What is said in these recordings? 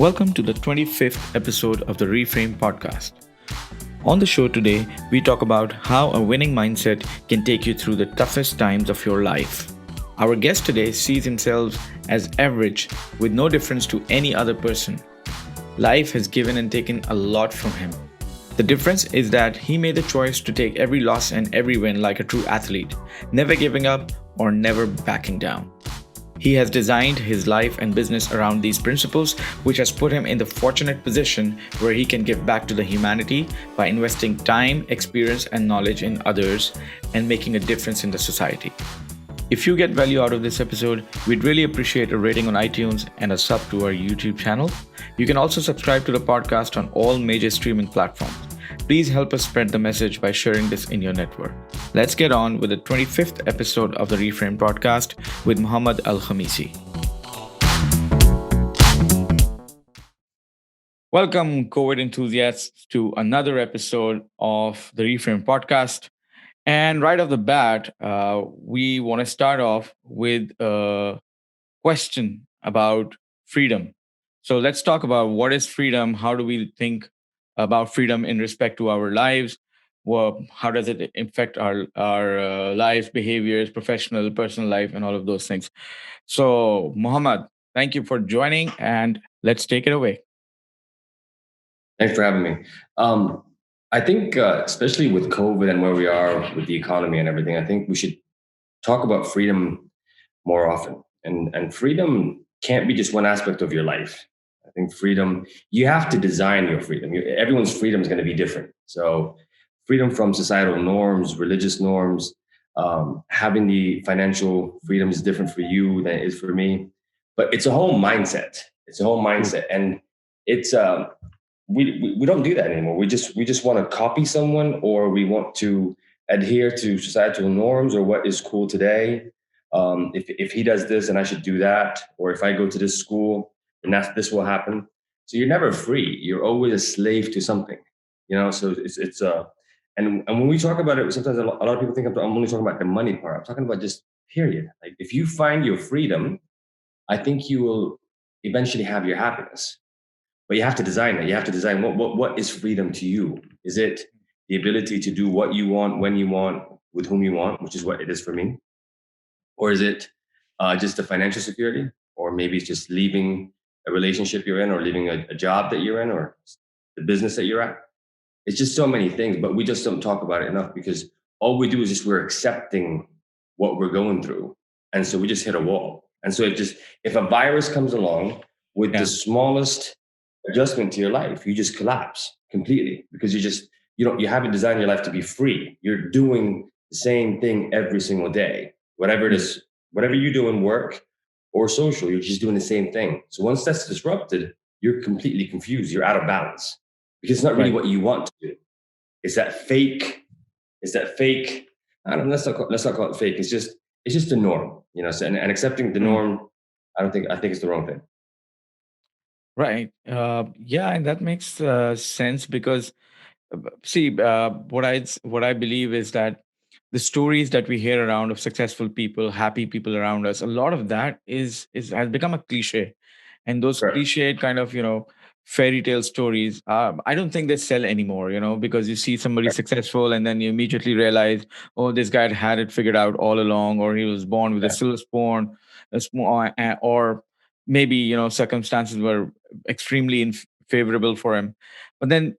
Welcome to the 25th episode of the Reframe podcast. On the show today, we talk about how a winning mindset can take you through the toughest times of your life. Our guest today sees himself as average with no difference to any other person. Life has given and taken a lot from him. The difference is that he made the choice to take every loss and every win like a true athlete, never giving up or never backing down. He has designed his life and business around these principles, which has put him in the fortunate position where he can give back to the humanity by investing time, experience, and knowledge in others and making a difference in the society. If you get value out of this episode, we'd really appreciate a rating on iTunes and a sub to our YouTube channel. You can also subscribe to the podcast on all major streaming platforms. Please help us spread the message by sharing this in your network. Let's get on with the 25th episode of the Reframe podcast with MK Elkhamissy. Welcome, COVID enthusiasts, to another episode of the Reframe podcast. And right off the bat, we want to start off with a question about freedom. So let's talk about what is freedom? How do we think about freedom in respect to our lives? Well, how does it affect our lives, behaviors, professional, personal life, and all of those things? So, Muhammad, thank you for joining, and let's take it away. Thanks for having me. Um, I think, especially with COVID and where we are with the economy and everything, I think we should talk about freedom more often. And freedom can't be just one aspect of your life. I think freedom, you have to design your freedom. Everyone's freedom is going to be different. So, freedom from societal norms, religious norms, having the financial freedom is different for you than it is for me. But it's a whole mindset. It's a whole mindset, and it's we don't do that anymore. We just want to copy someone, or we want to adhere to societal norms or what is cool today. If he does this, and I should do that, or if I go to this school, then this will happen. So you're never free. You're always a slave to something, So it's and when we talk about it, sometimes a lot of people think I'm only talking about the money part. I'm talking about just period. Like if you find your freedom, I think you will eventually have your happiness. But you have to design it. You have to design what is freedom to you. Is it the ability to do what you want, when you want, with whom you want, which is what it is for me? Or is it just the financial security? Or maybe it's just leaving a relationship you're in, or leaving a job that you're in, or the business that you're at? It's just so many things, but we just don't talk about it enough, because all we do is just we're accepting what we're going through. And so we just hit a wall. And so if a virus comes along with the smallest adjustment to your life, you just collapse completely, because you haven't designed your life to be free. You're doing the same thing every single day, whatever it is, whatever you do in work or social, you're just doing the same thing. So once that's disrupted, you're completely confused. You're out of balance, because it's not really what you want to do. It's that fake. I don't know. Let's not call it fake. It's just the norm, So, and accepting the norm, I think it's the wrong thing. Right. Yeah, and that makes sense because see, what I believe is that the stories that we hear around of successful people, happy people around us, a lot of that is has become a cliche, and those Correct. cliched kind of fairy tale stories. I don't think they sell anymore. Because you see somebody successful, and then you immediately realize, oh, this guy had it figured out all along, or he was born with a silver spoon, or maybe circumstances were extremely favorable for him. But then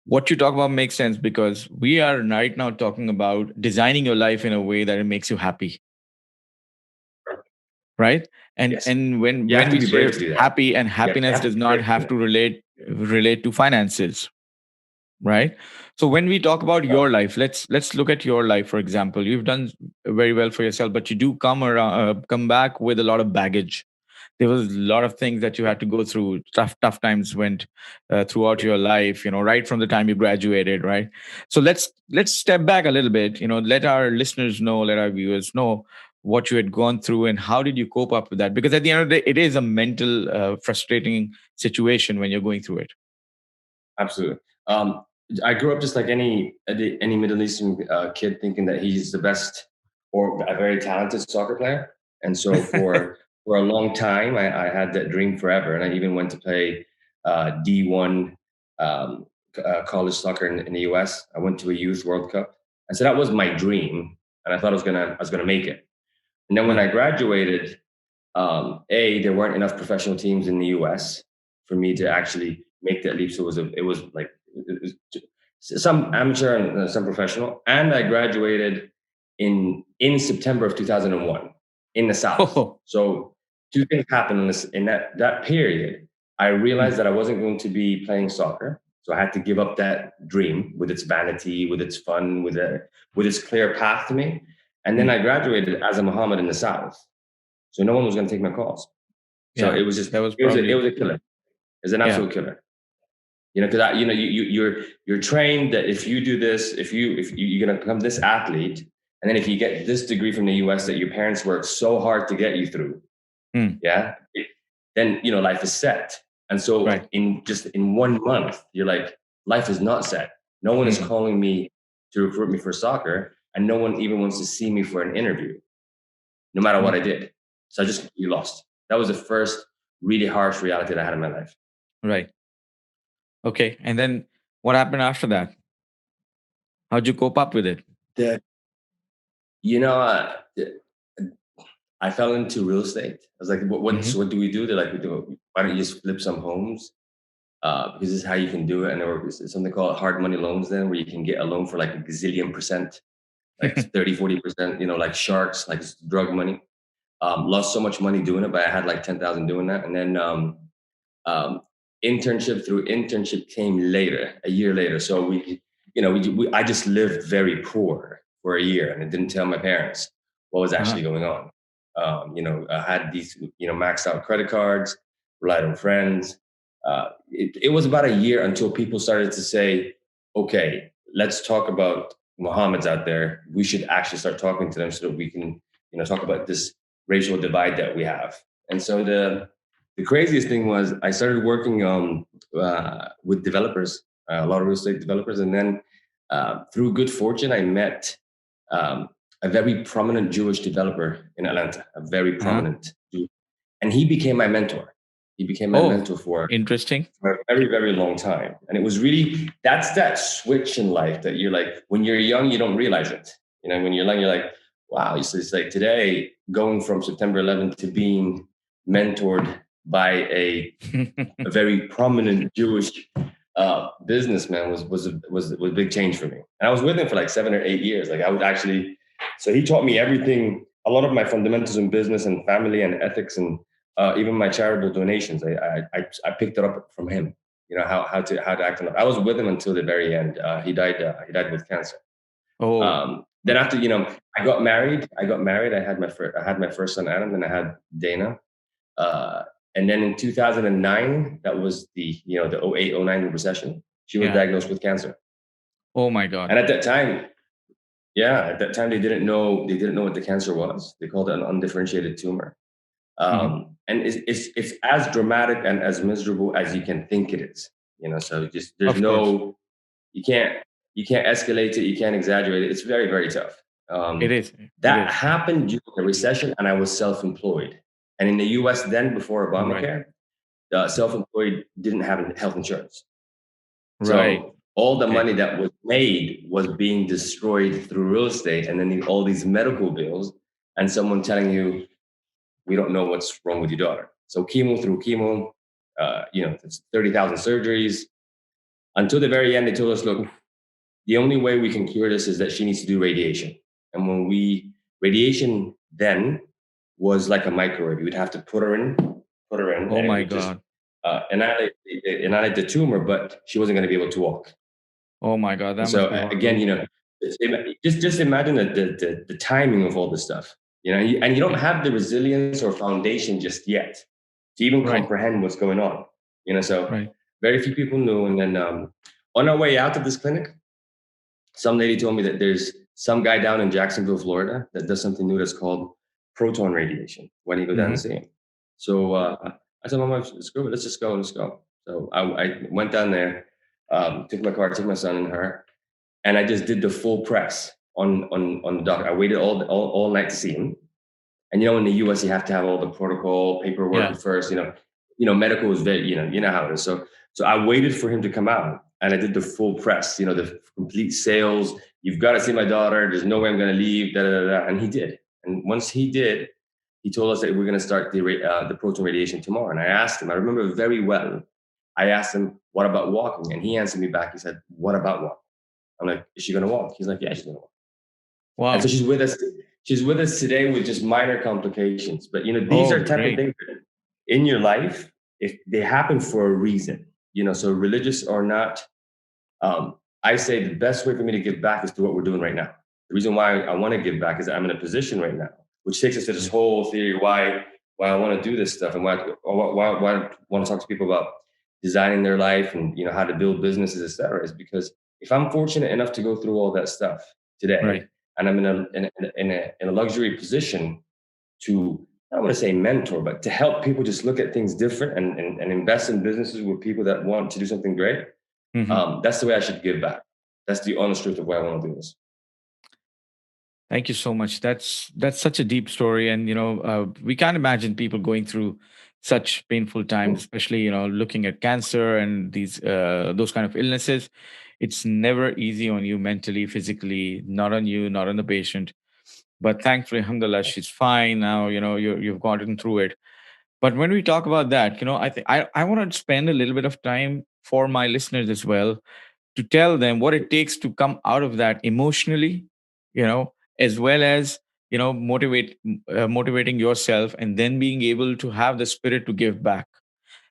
what you talk about makes sense, because we are right now talking about designing your life in a way that it makes you happy, right? And Yes. and when You have to we be say brave to do that. happy, and You happiness have to does be not brave to do have that. to relate to finances, right? So when we talk about your life, let's look at your life. For example, you've done very well for yourself, but you do come back with a lot of baggage. There was a lot of things that you had to go through. Tough times went throughout your life, right from the time you graduated, right? So let's step back a little bit. Let our listeners know, let our viewers know what you had gone through and how did you cope up with that, because at the end of the day, it is a mental frustrating situation when you're going through it. Absolutely. I grew up just like any Middle Eastern kid, thinking that he's the best or a very talented soccer player. And so for a long time, I had that dream forever, and I even went to play D1 college soccer in the US. I went to a youth World Cup, and so that was my dream, and I thought I was gonna make it. And then when I graduated, there weren't enough professional teams in the US for me to actually make that leap. So it was like it was some amateur and some professional. And I graduated in September of 2001 in the South. Oh. So two things happened in that period. I realized that I wasn't going to be playing soccer. So I had to give up that dream with its vanity, with its fun, with its clear path to me. And then I graduated as a Muhammad in the South. So no one was going to take my calls. So Yeah, it was just that was it was probably a killer. It was an yeah. absolute killer. Because you're trained that if you do this, if you're going to become this athlete, and then if you get this degree from the US that your parents worked so hard to get you through, yeah, then life is set. And so Right. in 1 month, you're like, life is not set. No one is calling me to recruit me for soccer, and no one even wants to see me for an interview, no matter what I did. So I just completely lost. That was the first really harsh reality that I had in my life. Right. Okay. And then what happened after that? How'd you cope up with it? That you know, I fell into real estate. I was like, what do we do? They're like, why don't you just flip some homes? Because this is how you can do it. And there was something called hard money loans then, where you can get a loan for like a gazillion percent, like 30, 40%, like sharks, like it's drug money. Lost so much money doing it, but I had like 10,000 doing that. And then um, internship came later, a year later. So I just lived very poor for a year, and I didn't tell my parents what was actually going on. I had these, maxed out credit cards, relied on friends. It was about a year until people started to say, okay, let's talk about Mohammeds out there. We should actually start talking to them so that we can, talk about this racial divide that we have. And so the craziest thing was I started working with developers, a lot of real estate developers. And then through good fortune, I met a very prominent Jewish developer in Atlanta, a very prominent Jew. And he became my mentor. He became my mentor for interesting. a very, very long time. And it was really, that's that switch in life that you're like, when you're young, you don't realize it. When you're young, you're like, wow, it's like today, going from September 11th to being mentored by a very prominent Jewish businessman was a big change for me. And I was with him for like 7 or 8 years. Like I would actually, so he taught me everything, a lot of my fundamentals in business and family and ethics, and even my charitable donations. I picked it up from him. How to act on it. I was with him until the very end. He died. He died with cancer. Then after, I got married. I had my first son Adam. Then I had Dana. And then in 2009, that was the 08-09 recession. She was diagnosed with cancer. Oh my God. And at that time, they didn't know what the cancer was. They called it an undifferentiated tumor. And it's as dramatic and as miserable as you can think it is. So just there's you can't escalate it, you can't exaggerate it. It's very, very tough. It is. That happened during the recession, and I was self-employed. And in the US then, before Obamacare, self-employed didn't have health insurance. So all the money that was made was being destroyed through real estate, and then all these medical bills, and someone telling you, we don't know what's wrong with your daughter. So chemo through chemo, it's 30,000 surgeries. Until the very end, they told us, look, the only way we can cure this is that she needs to do radiation. And radiation then was like a microwave. You would have to put her in. Oh my God. Annihilate the tumor, but she wasn't going to be able to walk. Oh my God. So again, just imagine the timing of all this stuff, and you don't have the resilience or foundation just yet to even comprehend what's going on, so very few people knew. And then on our way out of this clinic, some lady told me that there's some guy down in Jacksonville, Florida, that does something new that's called proton radiation. Why don't you go down and see him? So I said, Mama, screw it, let's just go. So I went down there, took my car, took my son and her, and I just did the full press on the doctor. I waited all night to see him. And in the US, you have to have all the protocol paperwork first. medical is very, you know how it is. So I waited for him to come out, and I did the full press, the complete sales. You've got to see my daughter. There's no way I'm going to leave. Da, da, da, da. And he did. And once he did, he told us that we're going to start the proton radiation tomorrow. And I asked him, I remember very well. I asked him, what about walking? And he answered me back. He said, what about walking? I'm like, is she going to walk? He's like, yeah, she's going to walk. And so Wow. she's with us. She's with us today with just minor complications. But these Oh, are type of great. things that in your life, if they happen for a reason. So religious or not, I say the best way for me to give back is to what we're doing right now. The reason why I want to give back is that I'm in a position right now, which takes us to this Yeah. whole theory why I want to do this stuff, and why I want to talk to people about designing their life, and how to build businesses, etc. Is because if I'm fortunate enough to go through all that stuff today, Right. and I'm in a luxury position to, I don't want to say mentor, but to help people just look at things different, and invest in businesses with people that want to do something great. Hmm. That's the way I should give back. That's the honest truth of why I want to do this. Thank you so much. That's such a deep story, and we can't imagine people going through such painful times, especially looking at cancer and these those kind of illnesses. It's never easy on you mentally, physically, not on you, not on the patient. But thankfully, alhamdulillah, she's fine now. You've gotten through it. But when we talk about that, I think I want to spend a little bit of time for my listeners as well, to tell them what it takes to come out of that emotionally, as well as motivating yourself, and then being able to have the spirit to give back.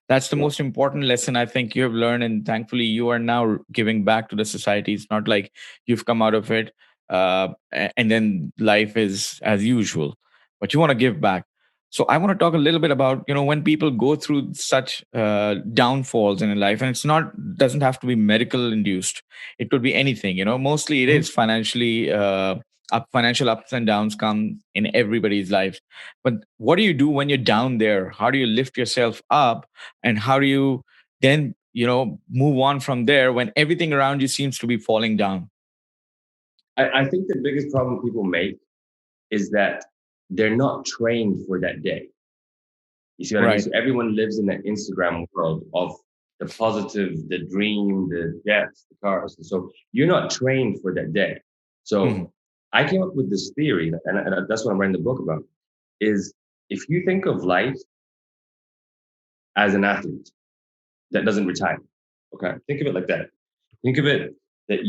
That's the Yeah. most important lesson I think you have learned, and thankfully you are now giving back to the society. It's not like you've come out of it, and then life is as usual, but you want to give back. So I want to talk a little bit about when people go through such downfalls in life, and it's not doesn't have to be medical induced. It could be anything. Mostly it Mhm. is financially. Financial ups and downs come in everybody's life, but what do you do when you're down there? How do you lift yourself up, and how do you then move on from there when everything around you seems to be falling down? I think the biggest problem people make is that they're not trained for that day. You see what I mean? Right. So everyone lives in that Instagram world of the positive, the dream, the jets, the cars. And so you're not trained for that day. Mhm. So I came up with this theory, and that's what I'm writing the book about, is if you think of life as an athlete that doesn't retire, okay? Think of it like that. Think of it that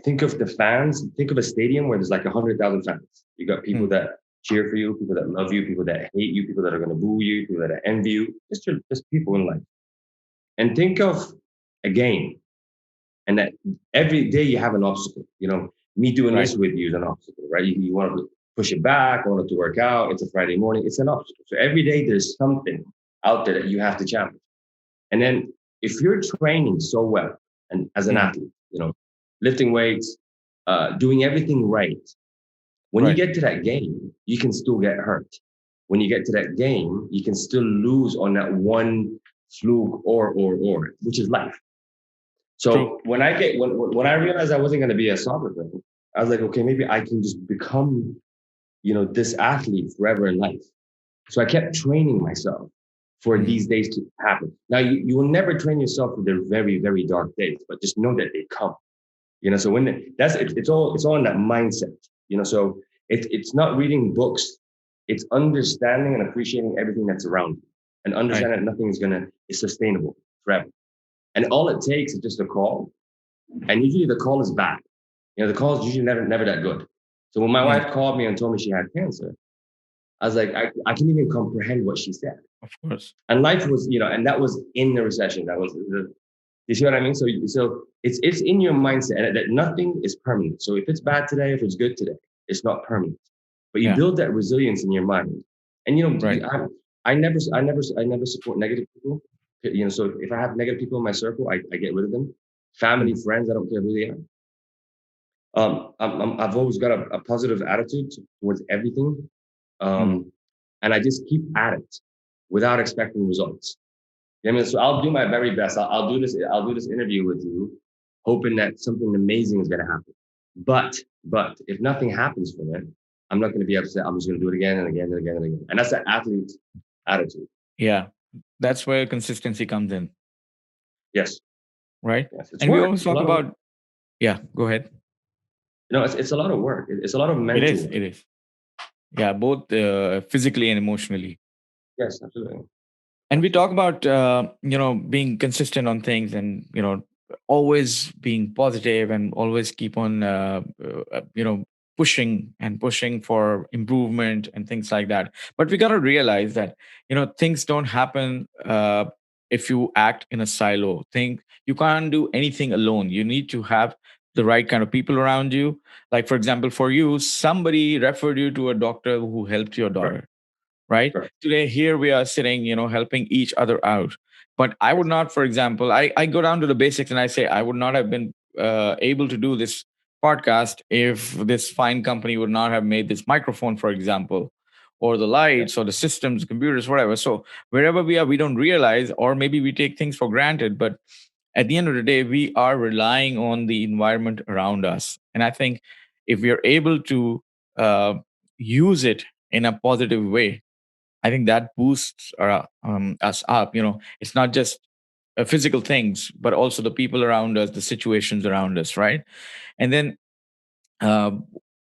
think of the fans. Think of a stadium where there's like 100,000 fans. You got people Mm. that cheer for you, people that love you, people that hate you, people that are going to boo you, people that envy you. Just people in life. And think of a game, and that every day you have an obstacle. Me doing Right. this with you is an obstacle, right? You want to push it back, I want it to work out. It's a Friday morning. It's an obstacle. So every day there's something out there that you have to challenge. And then if you're training so well, and as an Mhm. athlete, lifting weights, doing everything right, when you Right. get to that game, you can still get hurt. When you get to that game, you can still lose on that one fluke or, which is life. True. So when I realized I wasn't going to be a soccer player, I was like, okay, maybe I can just become, this athlete forever in life. So I kept training myself for Mhm. these days to happen. Now you will never train yourself for the very, very dark days, but just know that they come. So it's all in that mindset. So it's not reading books, it's understanding and appreciating everything that's around you, and Right. understanding that nothing is sustainable forever. And all it takes is just a call, and usually the call is bad. The call is usually never that good. So when my Mm. wife called me and told me she had cancer, I was like, I can't even comprehend what she said. Of course. And life was, and that was in the recession. That was you see what I mean? So it's in your mindset, and that nothing is permanent. So if it's bad today, if it's good today, it's not permanent. But you Yeah. build that resilience in your mind. And Right. I never support negative people. So if I have negative people in my circle, I get rid of them. Family, Mhm. friends, I don't care who they are. I've always got a positive attitude towards everything, Mm. and I just keep at it without expecting results. So I'll do my very best. I'll do this. I'll do this interview with you, hoping that something amazing is going to happen. But if nothing happens from it, I'm not going to be upset. I'm just going to do it again and again and again and again. And that's the athlete's attitude. Yeah. That's where consistency comes in, Yes, right? yes, it's And we work. always It's a talk lot of work. about, yeah, go ahead. It's a lot of work. It's a lot of It mental is, work. it is. Yeah, both physically and emotionally. Yes, absolutely, And we talk absolutely. about being consistent on things, and always being positive, and always keep on pushing and pushing for improvement and things like that. But we got to realize that things don't happen if you act in a silo. Think you can't do anything alone. You need to have the right kind of people around you. Like, for example, for you, somebody referred you to a doctor who helped your Correct, daughter, right? correct. Today, here we are sitting, helping each other out. But I would Yes, not, for example, I go down to the basics and I say, I would not have been able to do this podcast if this fine company would not have made this microphone, for example, or the yeah. lights or the systems, computers, whatever. So wherever we are, we don't realize, or maybe we take things for granted. But at the end of the day, we are relying on the environment around us. And I think if we are able to uh, use it in a positive way, I think that boosts us up. It's not just physical things, but also the people around us, the situations around us, right? And then uh,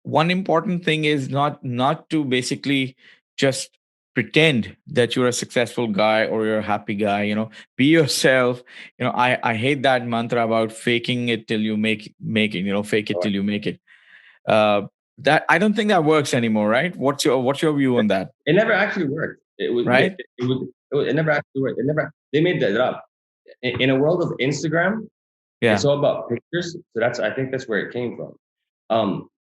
one important thing is not to basically just pretend that you're a successful guy or you're a happy guy. Be yourself. I hate that mantra about faking it till you make it. Fake it All right. till you make it. Uh, that I don't think that works anymore, right? What's your view on that? It never actually worked. It was Right? it never actually worked. It never. They made that up. In a world of Instagram, it's Yeah. all about pictures. So I think that's where it came from.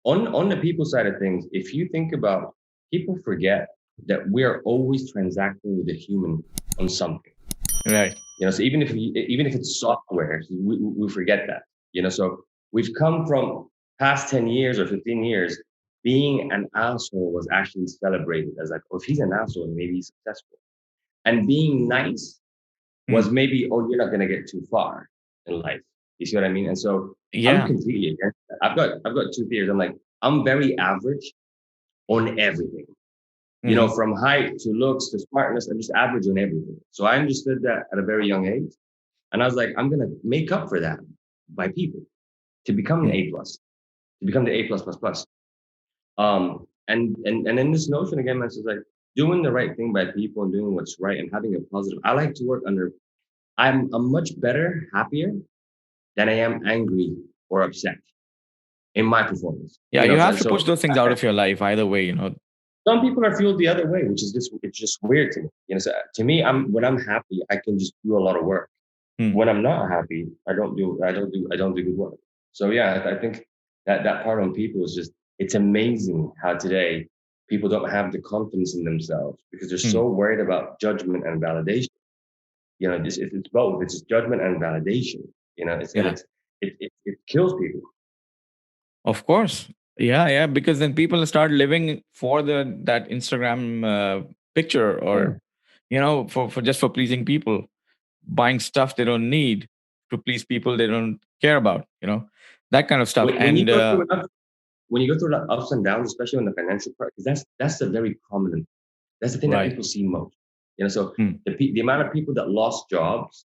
On the people side of things, if you think about, people forget that we are always transacting with a human on something. Right. So even if it's software, we forget that. So we've come from past 10 years or 15 years. Being an asshole was actually celebrated as like, oh, if he's an asshole, maybe he's successful. And being nice was Hmm. maybe, oh, you're not going to get too far in life. You see what I mean? And so I'm Yeah. completely against that. I've got two theories. I'm like, I'm very average on everything. Hmm. From height to looks to smartness, I'm just average on everything. So I understood that at a very young age. And I was like, I'm gonna make up for that by people to become an Hmm. A plus, to become the A plus plus plus. And then this notion again, that's just like doing the right thing by people and doing what's right and having a positive. I like to work under. I'm much better, happier than I am angry or upset in my performance. Yeah, you have And to push so those things out of your life either way. some people are fueled the other way, which is just it's just weird to me. So to me, when I'm happy, I can just do a lot of work. Hmm. When I'm not happy, I don't do good work. So yeah, I think that part on people is just, it's amazing how today people don't have the confidence in themselves because they're Hmm. so worried about judgment and validation. It's both. It's just judgment and validation. Yeah, It kills people. of course. Yeah, yeah. Because then people start living for that Instagram picture, Yeah. or for just for pleasing people, buying stuff they don't need to please people they don't care about. That kind of stuff. When you And go through enough, when you go through the ups and downs, especially on the financial part, because that's the very prominent. That's the thing that right. people see most. So Hmm. the amount of people that lost jobs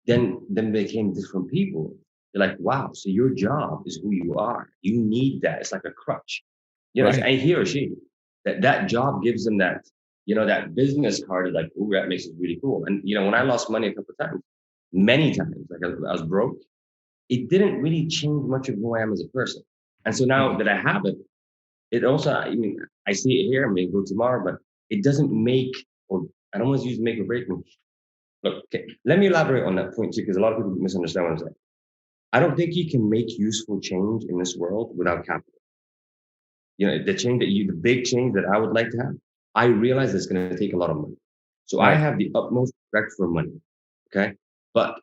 then became different people. They're like, wow, so your job is who you are. You need that. It's like a crutch. Right. And he or she, that job gives them that business card is like, ooh, that makes it really cool. And when I lost money a couple of times, many times, like I was broke, it didn't really change much of who I am as a person. And so now Hmm. that I have it, it also, I mean, I see it here, I may go tomorrow, but it doesn't make, or I don't want to use make or break me. Look, okay, let me elaborate on that point too, because a lot of people misunderstand what I'm saying. I don't think you can make useful change in this world without capital. The big change that I would like to have, I realize it's going to take a lot of money. So I Right. have the utmost respect for money. Okay.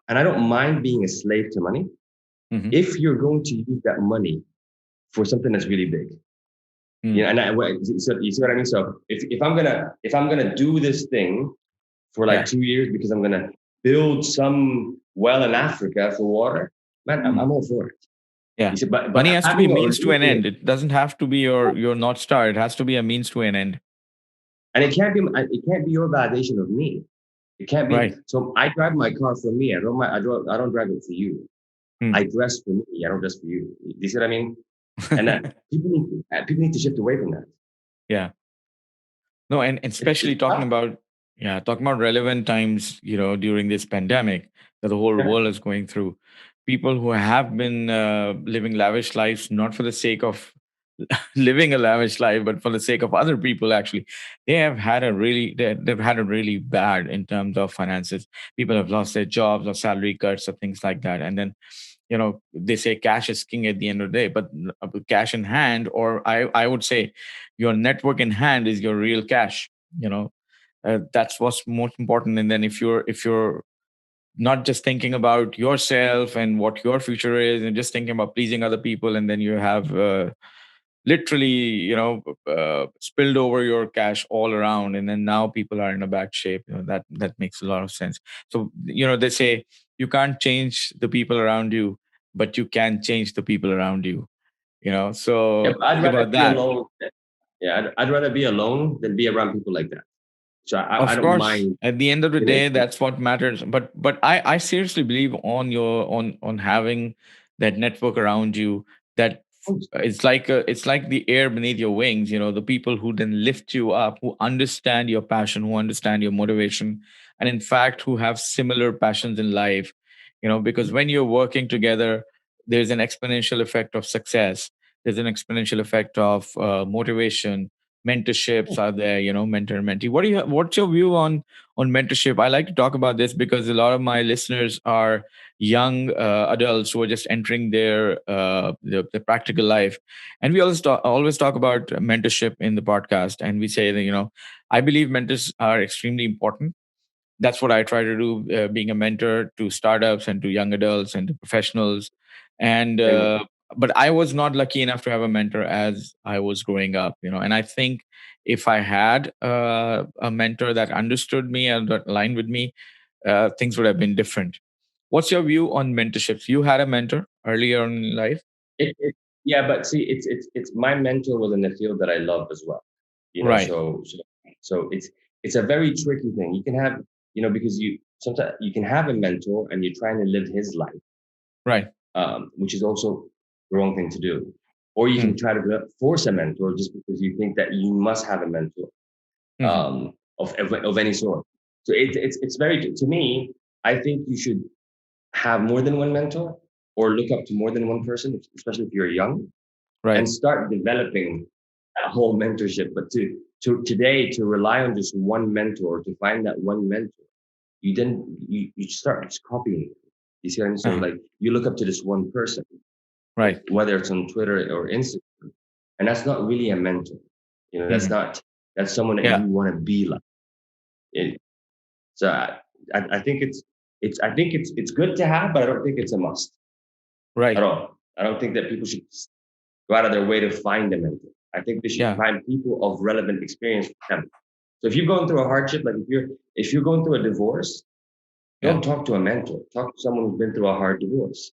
And I don't mind being a slave to money Hmm. if you're going to use that money for something that's really big. Hmm. So you see what I mean? So if I'm gonna do this thing for like Yeah. 2 years because I'm gonna build some well in Africa for water, man, I'm, Hmm. I'm all for it. Yeah. You see, but Money has to be having it or means to an losing it, end. It doesn't have to be your North Star. It has to be a means to an end. and it can't be your validation of me. It can't be. Right. So I drive my car for me. I don't drive it for you. I Hmm. dress for me. I don't dress for you. Do you see what I mean? And that people need to shift away from that. Yeah. No, and It's especially talking tough. about, yeah, talking about relevant times, during this pandemic that the whole Yeah. world is going through. People who have been living lavish lives, not for the sake of living a lavish life, but for the sake of other people, actually, they've had a really bad in terms of finances. People have lost their jobs or salary cuts or things like that, and then they say cash is king at the end of the day, but cash in hand, or I would say your network in hand is your real cash. That's what's most important. And then if you're not just thinking about yourself and what your future is and just thinking about pleasing other people, and then you have literally spilled over your cash all around, and then now people are in a bad shape. That makes a lot of sense. So they say you can't change the people around you, but you can change the people around you. Yeah, So but I'd think rather about be that. alone. Yeah, I'd rather be alone than be around people like that. So I Of don't course, mind. at the end of the You know, day, that's what matters. But I seriously believe on having that network around you, that it's like the air beneath your wings. The people who then lift you up, who understand your passion, who understand your motivation, and in fact who have similar passions in life. Because when you're working together, there's an exponential effect of success. There's an exponential effect of motivation. Mentorships are there, mentor and mentee. What's your view on mentorship? I like to talk about this because a lot of my listeners are young adults who are just entering their practical life, and we always talk about mentorship in the podcast, and we say that I believe mentors are extremely important. That's what I try to do, being a mentor to startups and to young adults and to professionals. And same with but I was not lucky enough to have a mentor as I was growing up, and I think if I had a mentor that understood me and that aligned with me, things would have been different. What's your view on mentorships? You had a mentor earlier in life. yeah, but see, it's my mentor was in the field that I love as well. Right. So it's a very tricky thing. You can have, because you sometimes you can have a mentor and you're trying to live his life, Right. which is also the wrong thing to do. Or you can Mm. try to force a mentor just because you think that you must have a mentor Hmm. of any sort. So it's very, to me, I think you should have more than one mentor or look up to more than one person, especially if you're young, and Right. start developing a whole mentorship. But to today, to rely on just one mentor, to find that one mentor, you start just copying. You see what I mean? So Uh-huh. like you look up to this one person, Right. whether it's on Twitter or Instagram, and that's not really a mentor. That's Hmm. not that's someone that Yeah. you want to be like. It, so I think it's good to have, but I don't think it's a must at Right. all. I don't think that people should go out of their way to find a mentor. I think they should Yeah. find people of relevant experience for them. So if you're going through a hardship, like if you're going through a divorce, Yeah. don't talk to a mentor. Talk to someone who's been through a hard divorce,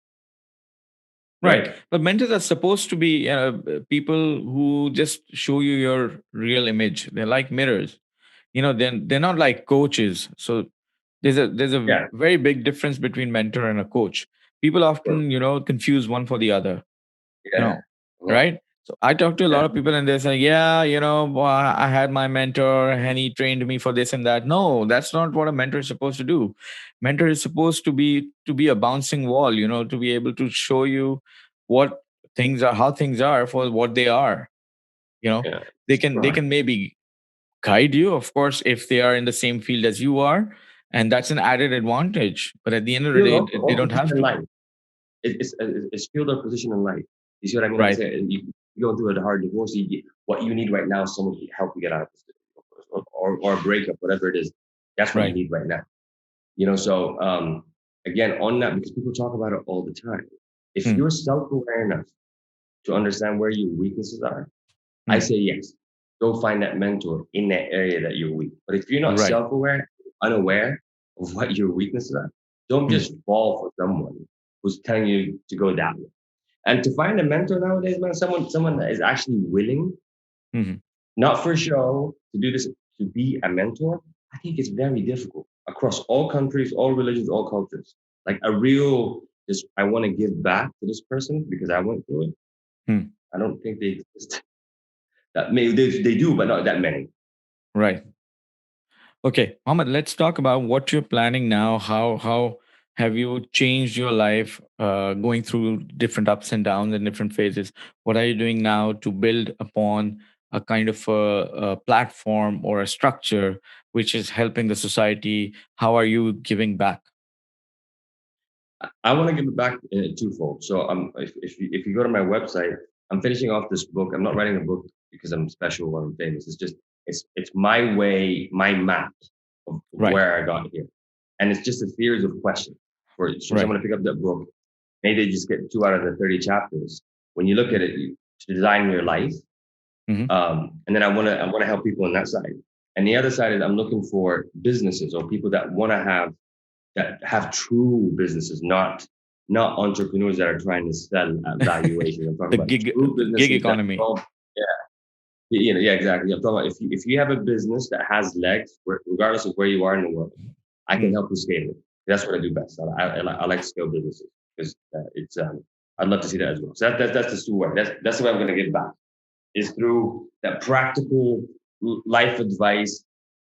Right. right? But mentors are supposed to be people who just show you your real image. They're like mirrors. They're not like coaches. So there's a Yeah, very big difference between mentor and a coach. People or, often confuse one for the other. you yeah, know yeah, right. So I talk to a lot yeah. of people and they say, yeah, well, I had my mentor and he trained me for this and that. No, that's not what a mentor is supposed to do. Mentor is supposed to be a bouncing wall, to be able to show you what things are, how things are for what they are. you know Yeah, they can maybe guide you, of course, if they are in the same field as you are, and that's an added advantage, but at the end of the field day, they or don't position have in to. life. It's field or position in life. You see what I mean? Like Right. say you go through a hard divorce. What you need right now is someone to help you get out of this, or a breakup, whatever it is. That's what you Right. need right now. So again, on that, because people talk about it all the time. If Hmm. you're self-aware enough to understand where your weaknesses are, I Hmm. say yes. Go find that mentor in that area that you're weak. But if you're not Right. self-aware, unaware of what your weaknesses are, don't Hmm. just fall for someone who's telling you to go that way. And to find a mentor nowadays, man, someone that is actually willing, Hmm. not for show, to do this, to be a mentor, I think it's very difficult. across all countries, all religions, all cultures. Like a real, just I want to give back to this person because I went through it. Hmm. I don't think they exist. That maybe they do, but not that many. Right. Okay, Mohammed, let's talk about what you're planning now. How have you changed your life, going through different ups and downs and different phases? What are you doing now to build upon a kind of a platform or a structure which is helping the society? How are you giving back? I want to give it back twofold. So if you go to my website, I'm finishing off this book. I'm not writing a book because I'm special or I'm famous. It's just it's my way, my map of Right, where I got here, and it's just a series of questions for right. someone to pick up that book. Maybe they just get 2 out of the 30 chapters. When you look at it, to design your life, Hmm. and then I want to help people on that side. And the other side is I'm looking for businesses or people that have true businesses, not entrepreneurs that are trying to sell at valuation. I'm talking The about gig true gig businesses that economy. solve. Yeah, yeah, exactly. I'm talking about if you have a business that has legs, regardless of where you are in the world, I can Mm. help you scale it. That's what I do best. I like to scale businesses because it's I'd love to see that as well. So that's the two way. That's the way I'm going to give back is through that practical life advice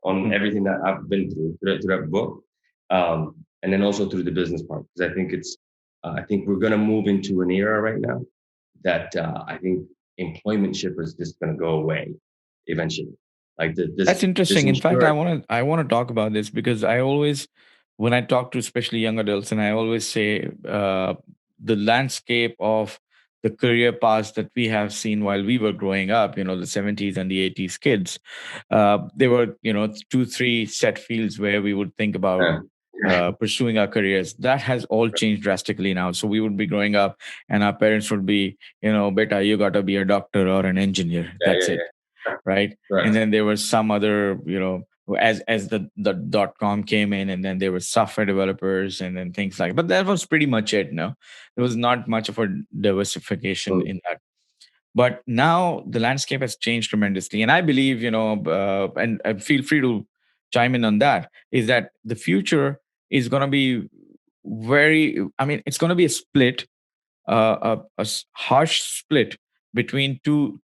on Mm. everything that I've been through that book, and then also through the business part because I think we're going to move into an era right now that I think employmentship is just going to go away eventually. Like That's this interesting. In fact, insurance. I want to talk about this because I always, when I talk to especially young adults, and I always say the landscape of the career paths that we have seen while we were growing up, the 70s and the 80s kids, there were, two, three set fields where we would think about Uh, yeah, pursuing our careers. That has all changed drastically now. So we would be growing up and our parents would be, beta, you got to be a doctor or an engineer. That's it, yeah. right? And Correct. then there was some other, as the dot com came in, and then there were software developers and then things like. But that was pretty much it. No, there was not much of a diversification Mm. in that. But now the landscape has changed tremendously, and I believe, and feel free to chime in on that. Is that the future is going to be very? I mean, it's going to be a split, harsh split between two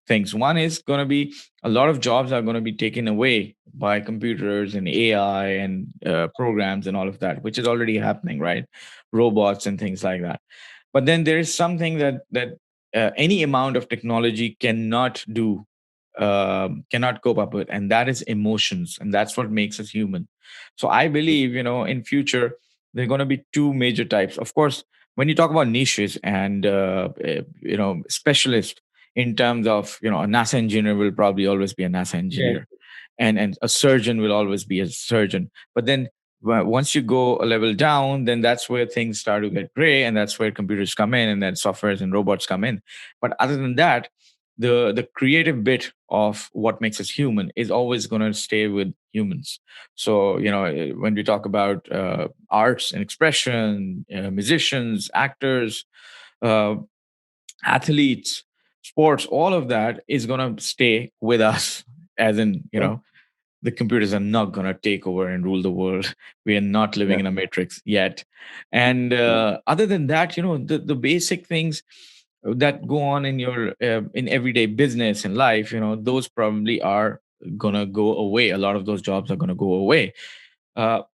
things. One is going to be a lot of jobs are going to be taken away by computers and AI and programs and all of that, which is already happening, right? Robots and things like that. But then there is something that any amount of technology cannot do, cannot cope up with, and that is emotions, and that's what makes us human. So I believe, in future there are going to be two major types. Of course, when you talk about niches and specialists, in terms of, a NASA engineer will probably always be a NASA Yeah. engineer, and a surgeon will always be a surgeon. But then once you go a level down, then that's where things start to get gray, and that's where computers come in, and then softwares and robots come in. But other than that, the creative bit of what makes us human is always going to stay with humans. So, when we talk about arts and expression, musicians, actors, uh, athletes, sports, all of that is going to stay with us. As in, Yeah. the computers are not going to take over and rule the world. We are not living Yeah. in a matrix yet. And other than that, the basic things that go on in your in everyday business and life, those probably are going to go away. A lot of those jobs are going to go away.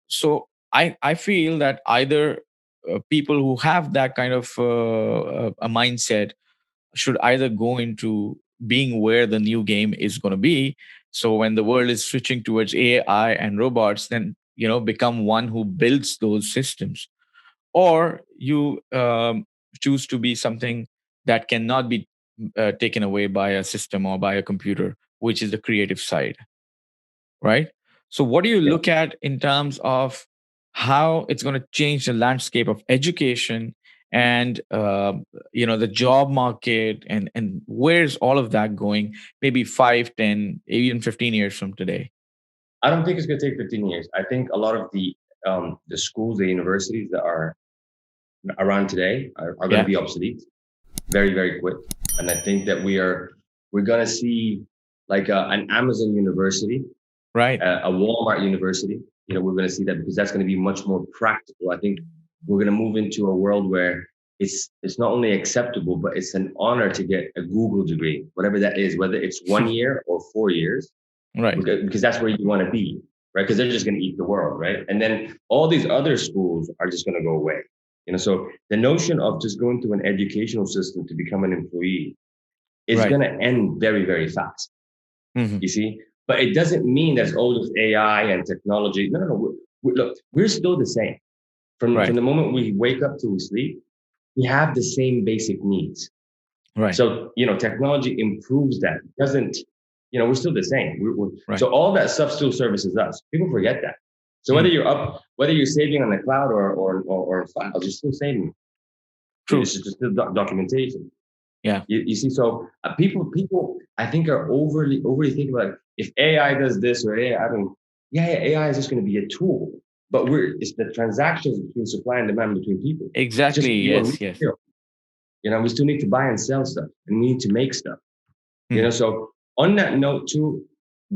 So I feel that either people who have that kind of a mindset should either go into being where the new game is going to be. So when the world is switching towards AI and robots, then, become one who builds those systems, or you choose to be something that cannot be taken away by a system or by a computer, which is the creative side, right? So, what do you Yeah. look at in terms of how it's going to change the landscape of education and the job market, and where's all of that going? Maybe 5, 10, even 15 years from today. I don't think it's going to take 15 years. I think a lot of the schools, the universities that are around today are going to Yeah, be obsolete very, very quick. And I think that we're going to see like an Amazon university, right. a Walmart university. we're going to see that because that's going to be much more practical. I think we're going to move into a world where it's not only acceptable, but it's an honor to get a Google degree, whatever that is, whether it's 1 year or 4 years, Right. because that's where you want to be, right? Because they're just going to eat the world, right? And then all these other schools are just going to go away. So the notion of just going through an educational system to become an employee is Right. going to end very, very fast. Hmm. You see, but it doesn't mean that's all just AI and technology. No, no, no. Look, we're still the same. From Right. the moment we wake up till we sleep, we have the same basic needs. Right. So, technology improves that. It doesn't, we're still the same. Right. So all that stuff still services us. People forget that. So Mm. whether you're saving on the cloud or files, you're still saving. True. It's just still documentation. Yeah. You see, so people, I think, are overly thinking about if AI does this or AI. I mean, yeah, AI is just going to be a tool, but it's the transactions between supply and demand between people. It's just Exactly. you and me. Yes. Yes. We still need to buy and sell stuff, and we need to make stuff. Mm. So on that note too,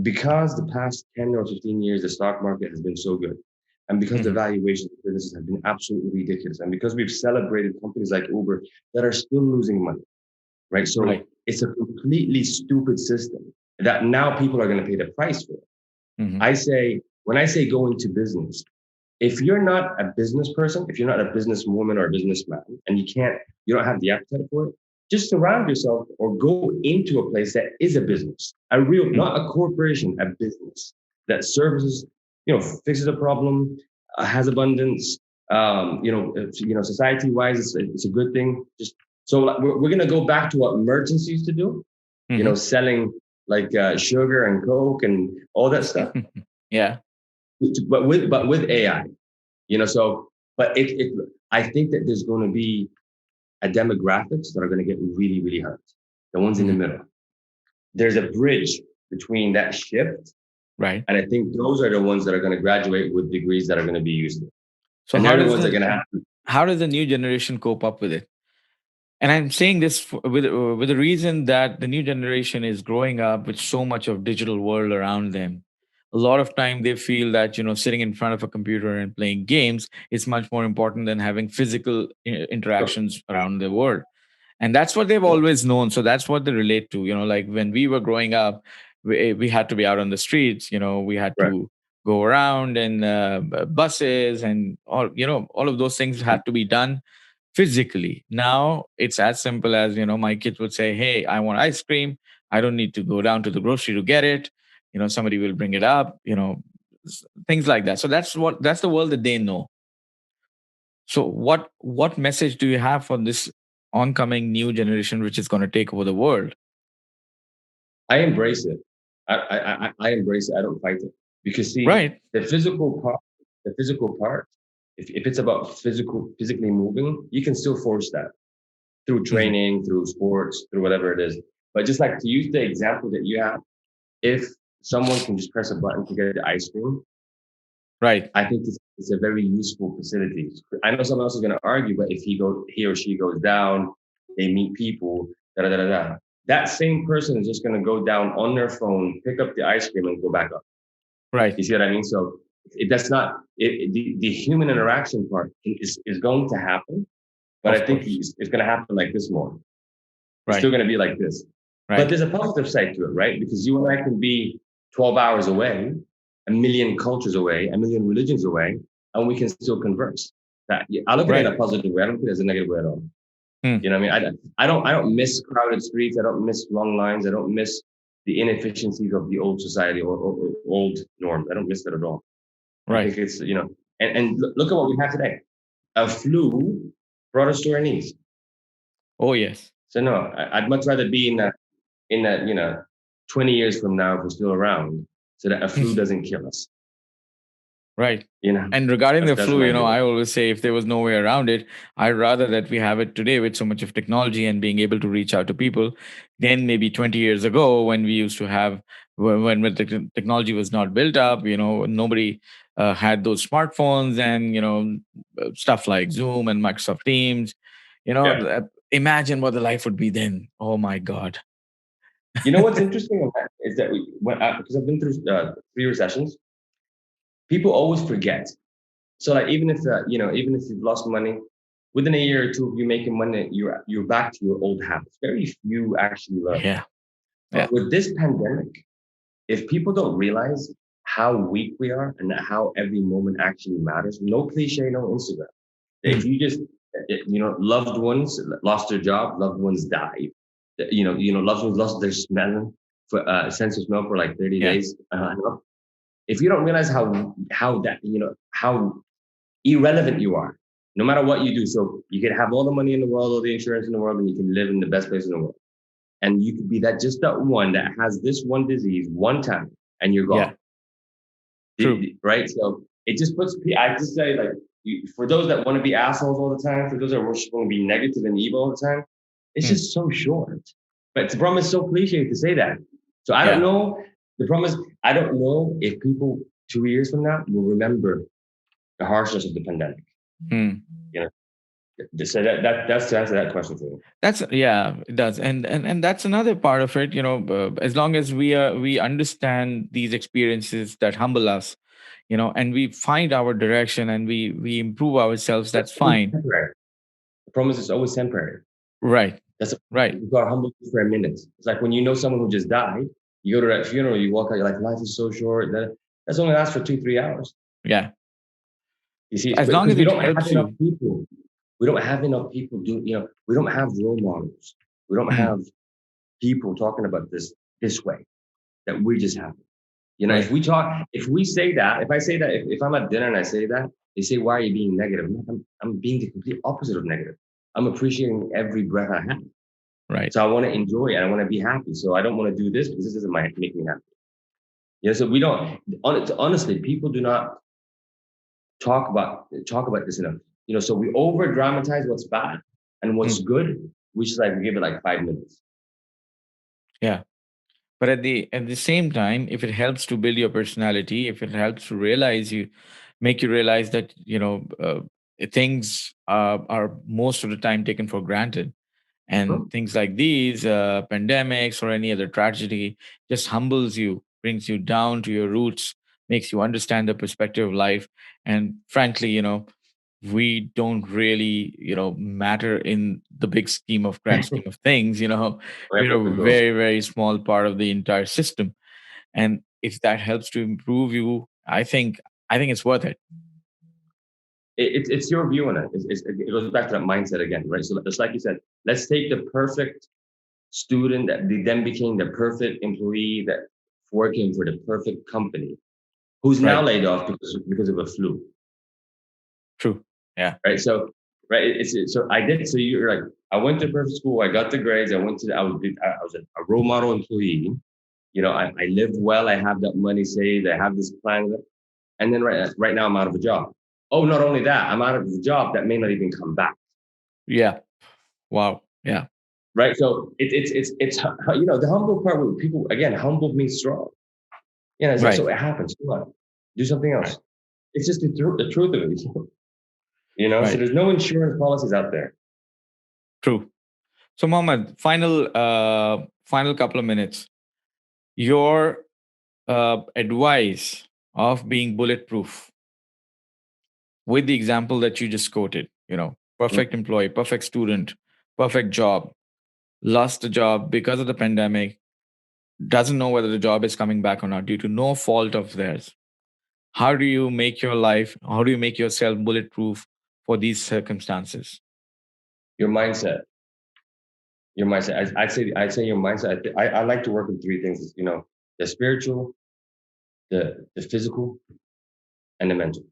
because the past 10 or 15 years, the stock market has been so good, and because the Hmm. valuations of businesses have been absolutely ridiculous, and because we've celebrated companies like Uber that are still losing money, right? So Right. it's a completely stupid system that now people are going to pay the price for. Hmm. When I say go into business, if you're not a business person, if you're not a businesswoman or a businessman, and you don't have the appetite for it, just surround yourself or go into a place that is a business, a real, Mm. not a corporation, a business that services, fixes a problem, has abundance. Society-wise, it's a good thing. Just so we're gonna go back to what merchants used to do, Hmm. selling like sugar and Coke and all that stuff, Yeah. but with AI. So, but I think that there's going to be a demographics that are going to get really, really hurt. The ones in the Hmm. middle. There's a bridge between that shift, Right. and I think those are the ones that are going to graduate with degrees that are going to be useful, So and they're the ones that are going to have to. how does the new generation cope up with it? And I'm saying this with the reason that the new generation is growing up with so much of digital world around them. A lot of time they feel that sitting in front of a computer and playing games is much more important than having physical Sure. interactions around the world. And that's what they've always known, so that's what they relate to. Like when we were growing up, we had to be out on the streets. We had Right. to go around in buses and all of those things had to be done physically. Now it's as simple as my kids would say, hey, I want ice cream. I don't need to go down to the grocery to get it. Somebody will bring it up. Things like that. So that's the world that they know. So what message do you have for this oncoming new generation which is going to take over the world? I embrace it. I embrace it. I don't fight it because see Right. the physical part. The physical part. If it's about physically moving, you can still force that through Mhm. training, through sports, through whatever it is. But just like to use the example that you have, if someone can just press a button to get the ice cream, Right. I think it's a very useful facility. I know someone else is going to argue, but if he or she goes down, they meet people, da da da da. Da. That same person is just going to go down on their phone, pick up the ice cream, and go back up. Right. You see what I mean? So that's not the human interaction part is going to happen, but Of I think course. it's going to happen like this more. It's still Right. going to be like this. But Right. there's a positive side to it, right? Because you and I can be 12 hours away, a million cultures away, a million religions away, and we can still converse. I look at it in Right. a positive way. I don't think there's a negative way at all. Hmm. You know what I mean? I don't miss crowded streets. I don't miss long lines. I don't miss the inefficiencies of the old society or old norms. I don't miss that at all. I Right. think it's, and look at what we have today. A flu brought us to our knees. Oh yes. So no, I'd much rather be in that 20 years from now if we're still around so that a flu doesn't kill us. Right. you know And regarding the that's flu, my view. I always say if there was no way around it, I'd rather that we have it today with so much of technology and being able to reach out to people than maybe 20 years ago when we used to have, when the technology was not built up, nobody had those smartphones and, stuff like Zoom and Microsoft Teams. Yeah. Imagine what the life would be then. Oh my God. You know what's interesting about that is that because I've been through 3 recessions. People always forget. So like even if even if you've lost money, within a year or two of you making money, you're back to your old habits. Very few actually learn. Yeah. But Yeah. with this pandemic, if people don't realize how weak we are and how every moment actually matters, no cliche, no Instagram. If Mm. you just, loved ones lost their job, loved ones died. Loved ones lost their smell for sense of smell for like 30 Yeah. days. If you don't realize how that how irrelevant you are, no matter what you do. So you can have all the money in the world, all the insurance in the world, and you can live in the best place in the world. And you could be that one that has this one disease one time, and you're Yeah. gone. True. Right? So it just puts. I just say like for those that want to be assholes all the time, for those that want to be negative and evil all the time, it's Mm. just so short. But the problem is so cliche to say that. So I don't Yeah. know. The problem is I don't know if people 2 years from now will remember the harshness of the pandemic. Mm. You know, so that's to answer that question for you. That's, yeah, it does. And that's another part of it, as long as we understand these experiences that humble us, and we find our direction and we improve ourselves, But that's it's always fine. temporary. The promise is always temporary. Right. That's a, Right. you got humble for a minute. It's like when you know someone who just died, you go to that funeral, you walk out, you're like, life is so short. That's only lasts for 2, 3 hours. Yeah. You see, As long because as we it don't have helps enough you. people. We don't have enough people we don't have role models. We don't Mm. have people talking about this way that we just have. Right. If we say that, if I say that, if I'm at dinner and I say that, they say, why are you being negative? I'm being the complete opposite of negative. I'm appreciating every breath I have. Right. So I want to enjoy it. I want to be happy. So I don't want to do this because this doesn't make me happy. So we don't, honestly, people do not talk about this enough. So we over dramatize what's bad and what's Mm. good. We just like give it like 5 minutes. Yeah. But at the same time, if it helps to build your personality, if it helps to make you realize that things are most of the time taken for granted, and Hmm? things like these pandemics or any other tragedy just humbles you, brings you down to your roots, makes you understand the perspective of life. And frankly, we don't really matter in the big scheme of grand scheme of things. We're Wherever we a go. very, very small part of the entire system. And if that helps to improve you, I think it's worth it. It's your view on it. It goes back to that mindset again, right? So it's like you said, let's take the perfect student that then became the perfect employee that working for the perfect company, who's now Right. laid off because of a flu, True. Yeah. right? So right, so I did. So you're like, I went to perfect school, I got the grades, I was a role model employee. I live well, I have that money saved, I have this plan, and then right now I'm out of a job. Oh, not only that, I'm out of the job that may not even come back. Yeah. Wow. Yeah. Right. So it's the humble part with people again. Humble means strong. It's like Right. so it happens. Come on, do something Right. else. It's just the truth of it. So Right. there's no insurance policies out there. True. So, Mohammed, final couple of minutes. Your advice of being bulletproof with the example that you just quoted. Perfect Mm. employee, perfect student, perfect job, lost a job because of the pandemic, doesn't know whether the job is coming back or not due to no fault of theirs. How do you make yourself bulletproof for these circumstances? Your mindset. Your mindset. I'd say your mindset. I like to work with three things. The spiritual, the physical, and the mental.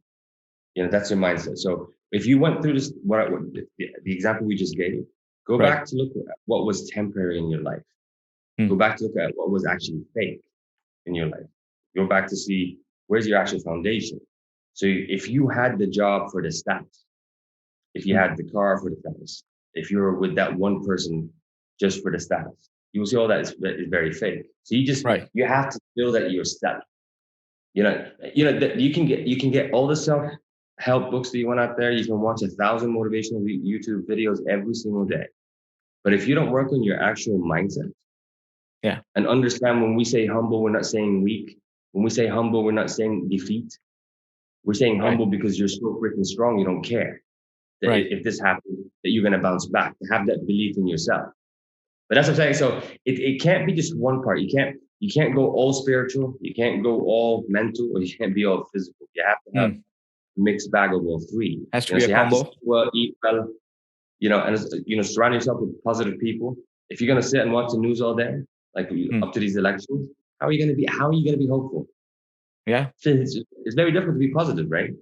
That's your mindset. So if you went through this, the example we just gave, go Right. back to look at what was temporary in your life. Go Hmm. back to look at what was actually fake in your life. Go back to see where's your actual foundation. So if you had the job for the status, if you Hmm. had the car for the status, if you were with that one person just for the status, you will see all that is very fake. So Right. you have to feel that you're set. That you can get all the self help books that you want out there. You can watch 1,000 motivational YouTube videos every single day. But if you don't work on your actual mindset, Yeah. and understand when we say humble, we're not saying weak. When we say humble, we're not saying defeat. We're saying Right. humble because you're so freaking strong, you don't care that Right. if this happens, that you're gonna bounce back. Have that belief in yourself. But that's what I'm saying. So it can't be just one part. You can't go all spiritual. You can't go all mental, or you can't be all physical. You have to have Mm. a mixed bag of all three. Has to You know, be a so you have to sleep combo. well, eat well. You know, and surround yourself with positive people. If you're gonna sit and watch the news all day, like Mm. up to these elections, how are you gonna be? How are you gonna be hopeful? Yeah. It's very difficult to be positive, right?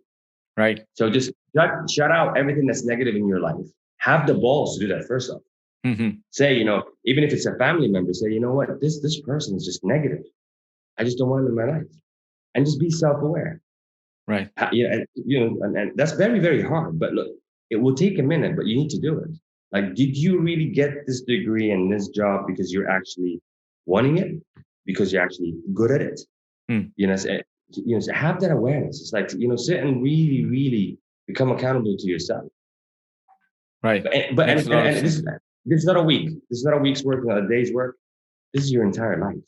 Right. So just shut out everything that's negative in your life. Have the balls to do that first off. Hmm. Say, even if it's a family member, say, you know what, this person is just negative. I just don't want them in my life. And just be self-aware. Right. And that's very, very hard. But look, it will take a minute, but you need to do it. Like, did you really get this degree and this job because you're actually wanting it? Because you're actually good at it? Mm. So have that awareness. It's like, sit and really, really become accountable to yourself. Right. And Makes a lot of this sense. is this is not a week. This is not a week's work, not a day's work. This is your entire life.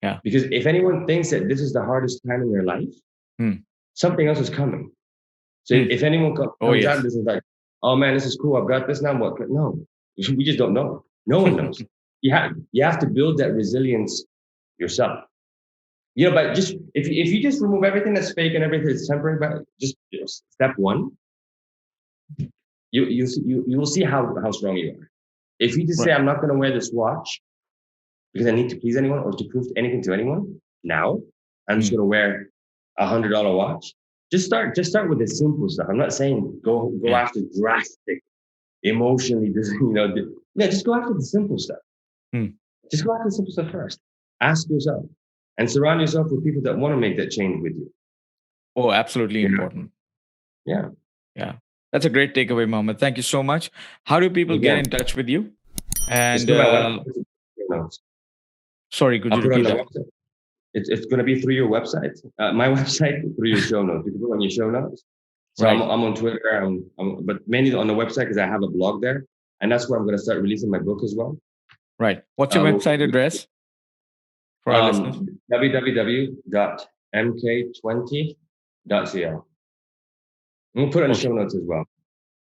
Yeah. Because if anyone thinks that this is the hardest time in their life, Mm. something else is coming. So Mm. if anyone Oh, comes out of yes. this and is like, oh man, this is cool. I've got this now. What? No, we just don't know. No one knows. You have to build that resilience yourself. But just if you just remove everything that's fake and everything that's temporary, but just step one, you will see how strong you are. If you just say, Right. I'm not going to wear this watch because I need to please anyone or to prove anything to anyone now, I'm just Mm. going to wear $100 watch. Just start with the simple stuff. I'm not saying go Yeah. after drastic, emotionally, just go after the simple stuff. Mm. Just go after the simple stuff first. Ask yourself and surround yourself with people that want to make that change with you. Oh, absolutely You know? important. Yeah. Yeah. That's a great takeaway, Mohammed. Thank you so much. How do people get Again, in touch with you? just And go to my website. sorry, could I'll you put it on repeat the that? website. It's going to be through your website, my website, through your show notes. You can put it on your show notes. So I'm, Right. I'm on Twitter, but mainly on the website because I have a blog there, and that's where I'm going to start releasing my book as well. Right. What's your We'll, website address for our listeners? www.mk20.cl. We'll put it in the Okay. show notes as well.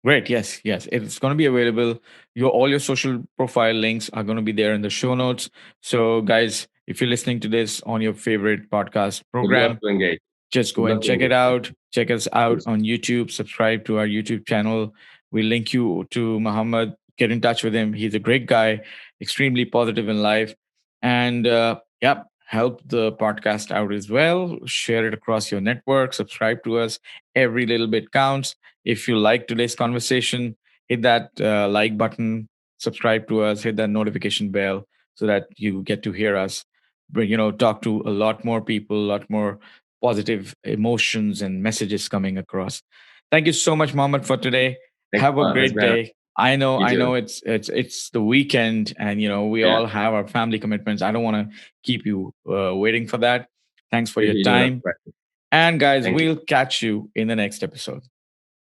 Great. Yes. Yes. It's going to be available. All your social profile links are going to be there in the show notes. So, guys, if you're listening to this on your favorite podcast Would love program, to engage. just go Would and love to check it engage. out. Check us out Please. on YouTube. Subscribe to our YouTube channel. We link you to Muhammad. Get in touch with him. He's a great guy, extremely positive in life. And yeah, help the podcast out as well. Share it across your network. Subscribe to us. Every little bit counts. If you like today's conversation, hit that like button, subscribe to us, hit that notification bell so that you get to hear us. But, talk to a lot more people, a lot more positive emotions and messages coming across. Thank you so much, Mohammed, for today. Thanks Have a a lot. Thanks great for having day. I know, me. You I know too. it's the weekend, and we Yeah. all have our family commitments. I don't want to keep you waiting for that. Thanks for your Appreciate you doing time. that. And guys, Thank you. we'll catch you in the next episode.